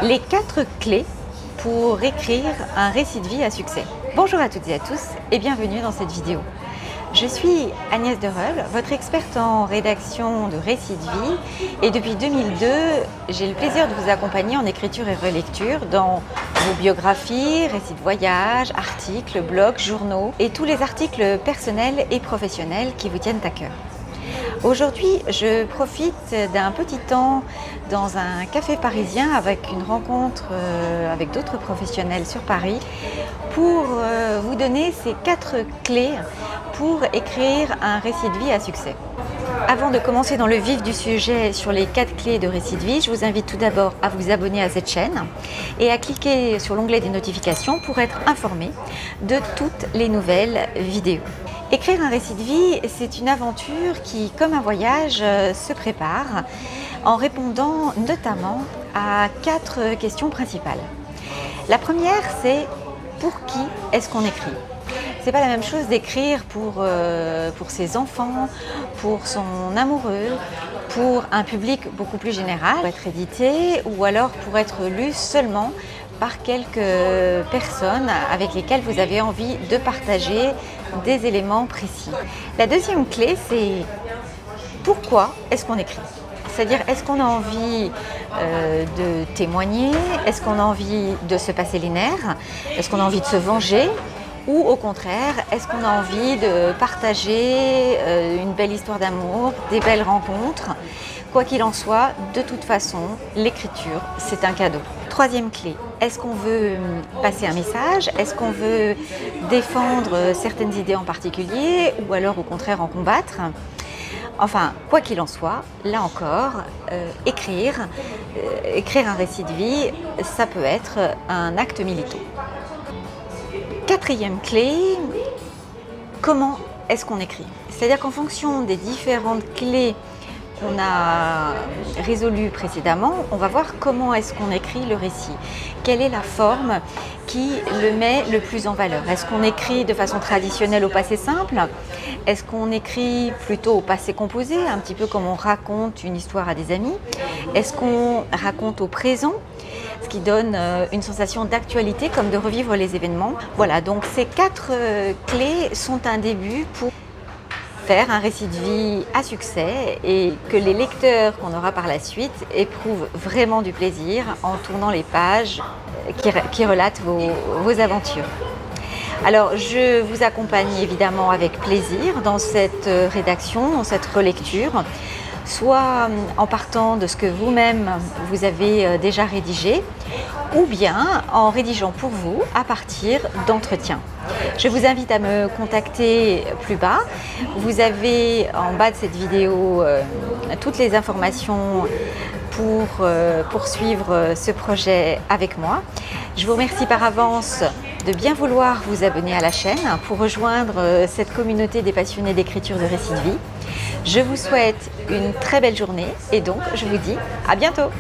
Les 4 clés pour écrire un récit de vie à succès. Bonjour à toutes et à tous et bienvenue dans cette vidéo. Je suis Agnès Dereul, votre experte en rédaction de récits de vie, et depuis 2002, j'ai le plaisir de vous accompagner en écriture et relecture dans vos biographies, récits de voyage, articles, blogs, journaux et tous les articles personnels et professionnels qui vous tiennent à cœur. Aujourd'hui, je profite d'un petit temps dans un café parisien avec une rencontre avec d'autres professionnels sur Paris pour vous donner ces 4 clés pour écrire un récit de vie à succès. Avant de commencer dans le vif du sujet sur les 4 clés de récit de vie, je vous invite tout d'abord à vous abonner à cette chaîne et à cliquer sur l'onglet des notifications pour être informé de toutes les nouvelles vidéos. Écrire un récit de vie, c'est une aventure qui, comme un voyage, se prépare en répondant notamment à 4 questions principales. La première, c'est pour qui est-ce qu'on écrit ? C'est pas la même chose d'écrire pour ses enfants, pour son amoureux, pour un public beaucoup plus général, pour être édité ou alors pour être lu seulement par quelques personnes avec lesquelles vous avez envie de partager des éléments précis. La deuxième clé, c'est pourquoi est-ce qu'on écrit ? C'est-à-dire, est-ce qu'on a envie de témoigner ? Est-ce qu'on a envie de se passer les nerfs ? Est-ce qu'on a envie de se venger ? Ou au contraire, est-ce qu'on a envie de partager une belle histoire d'amour, des belles rencontres ? Quoi qu'il en soit, de toute façon, l'écriture, c'est un cadeau. Troisième clé, est-ce qu'on veut passer un message ? Est-ce qu'on veut défendre certaines idées en particulier ou alors au contraire en combattre ? Enfin, quoi qu'il en soit, là encore, écrire un récit de vie, ça peut être un acte militant. Quatrième clé, comment est-ce qu'on écrit ? C'est-à-dire qu'en fonction des différentes clés qu'on a résolues précédemment, on va voir comment est-ce qu'on écrit le récit. Quelle est la forme qui le met le plus en valeur ? Est-ce qu'on écrit de façon traditionnelle au passé simple ? Est-ce qu'on écrit plutôt au passé composé, un petit peu comme on raconte une histoire à des amis ? Est-ce qu'on raconte au présent ? Ce qui donne une sensation d'actualité, comme de revivre les événements. Voilà, donc ces 4 clés sont un début pour faire un récit de vie à succès et que les lecteurs qu'on aura par la suite éprouvent vraiment du plaisir en tournant les pages qui relatent vos aventures. Alors, je vous accompagne évidemment avec plaisir dans cette rédaction, dans cette relecture, soit en partant de ce que vous-même vous avez déjà rédigé, ou bien en rédigeant pour vous à partir d'entretiens. Je vous invite à me contacter plus bas. Vous avez en bas de cette vidéo toutes les informations pour poursuivre ce projet avec moi. Je vous remercie par avance de bien vouloir vous abonner à la chaîne pour rejoindre cette communauté des passionnés d'écriture de récits de vie. Je vous souhaite une très belle journée et donc je vous dis à bientôt.